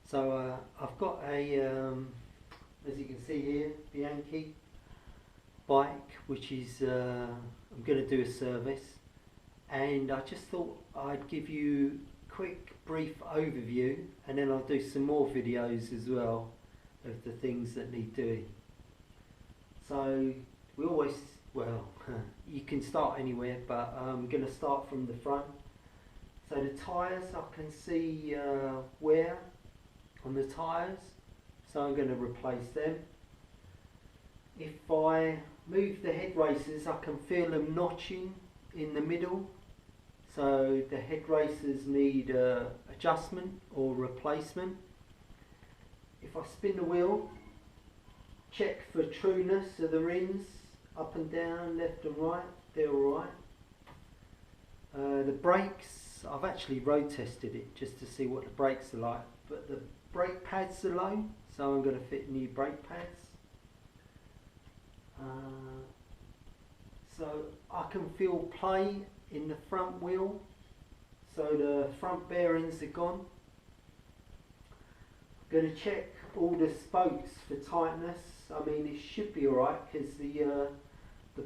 So I've got a, as you can see here, Bianchi bike, which is, I'm going to do a service, and I just thought I'd give you a quick brief overview, and then I'll do some more videos as well of the things that need doing. So we always, well, you can start anywhere, but I'm going to start from the front. So the tyres, I can see wear on the tyres, so I'm going to replace them. If I move the head races, I can feel them notching in the middle, so the head races need adjustment or replacement. If I spin the wheel, check for trueness of the rings, up and down, left and right, they're alright. The brakes, I've actually road tested it just to see what the brakes are like, but the brake pads are low, so I'm going to fit new brake pads. So I can feel play in the front wheel, so the front bearings are gone. I'm going to check all the spokes for tightness. I mean, it should be alright because the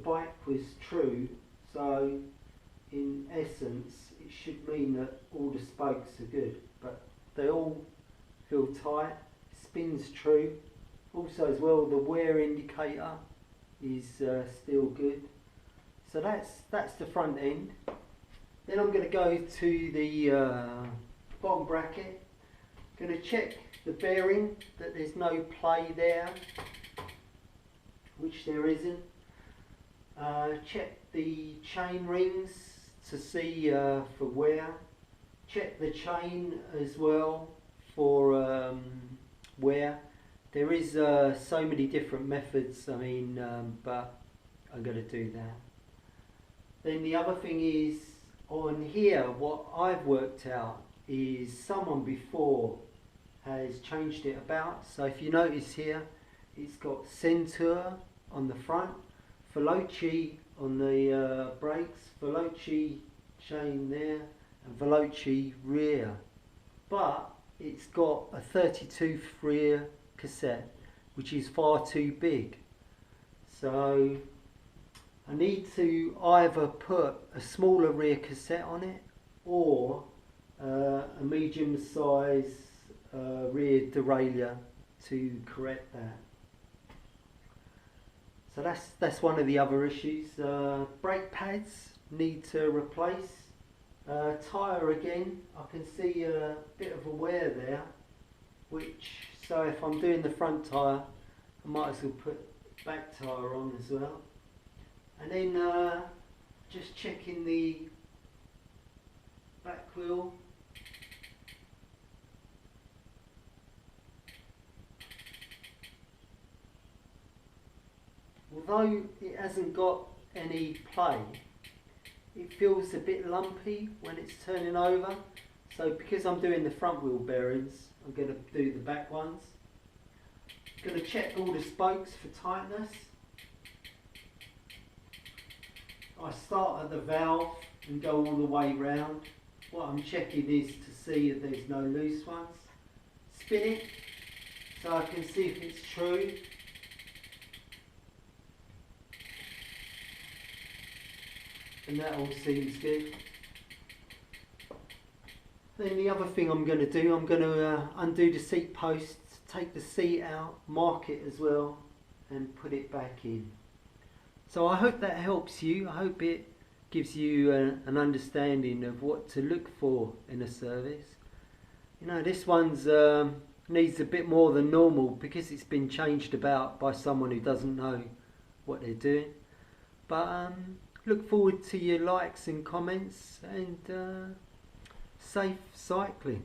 bike was true, so in essence it should mean that all the spokes are good, but they all feel tight. Spin's true. Also as well, the wear indicator is still good. So that's the front end. Then I'm going to go to the bottom bracket. I'm going to check the bearing, that there's no play there, which there isn't. Check the chain rings to see for wear. Check the chain as well for wear. There is so many different methods, I mean, but I'm going to do that. Then the other thing is, on here, what I've worked out is someone before has changed it about. So if you notice here, it's got centaur on the front, veloce on the brakes, veloce chain there, and veloce rear. But it's got a 32 rear cassette, which is far too big. So I need to either put a smaller rear cassette on it or a medium size rear derailleur to correct that. So that's one of the other issues. Brake pads need to replace. Tyre again, I can see a bit of a wear there, which, so if I'm doing the front tyre, I might as well put back tyre on as well. And then just checking the back wheel. Although it hasn't got any play, it feels a bit lumpy when it's turning over. So because I'm doing the front wheel bearings, I'm going to do the back ones. I'm going to check all the spokes for tightness. I start at the valve and go all the way round. What I'm checking is to see if there's no loose ones. Spin it so I can see if it's true. And that all seems good. Then the other thing I'm going to do, I'm going to undo the seat posts, take the seat out, mark it as well, and put it back in. So I hope that helps you. I hope it gives you an understanding of what to look for in a service. You know, this one's needs a bit more than normal because it's been changed about by someone who doesn't know what they're doing. But look forward to your likes and comments, and safe cycling.